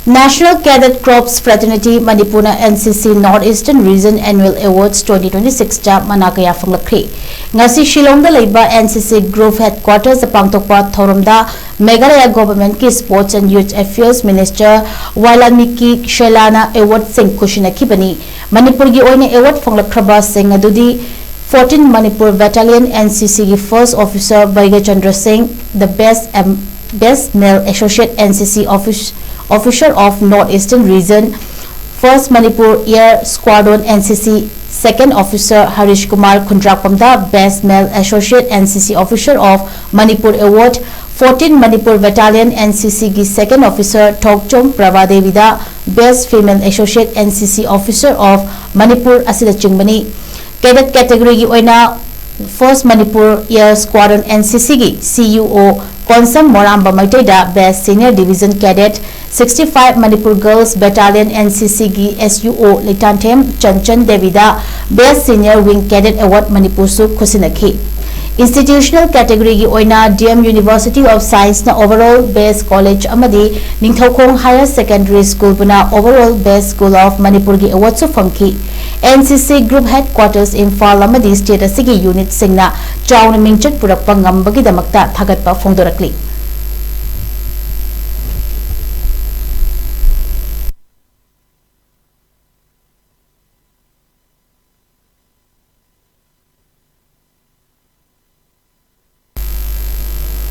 National Cadet Corps Fraternity Manipur NCC Northeastern Region Annual Awards 2026 ta manakaya fanglakri ngasi Shillong da leiba NCC Group Headquarters pangtokpa thoromda Meghalaya Government ki Sports and Youth Affairs Minister Walamiki Shelana Award sing kushina kibani Manipur gi oina award fanglakraba sing adudi 14 Manipur Battalion NCC ki First Officer Baiga Chandra Singh, the best male associate NCC officer of Northeastern Region, 1st Manipur Air Squadron NCC, 2nd Officer Harish Kumar Kundrapamda, Best Male Associate NCC Officer of Manipur Award, 14 Manipur Battalion NCC की 2nd Officer Thokchom Pravadevida, Best Female Associate NCC Officer of Manipur Asida Chingbani, Cadet category की ओइना 1st Manipur Air Squadron NCC की CUO Konsam Moramba Maiteda, Best Senior Division Cadet, 65 Manipur Girls Battalion NCC की SUO Litanthem Chanchan Devida, Best Senior Wing Cadet Award Manipur Su Kusinaki. Institutional category की ओइना DM University of Science na Overall Best College amadi Ningthaukhong Higher Secondary School buna Overall Best School of Manipur की award su fangki. NCC Group Headquarters Imphal amadi State asigi unit singna chawna mingchat purakpa ngambagi damakta thagatpa phongdorakli.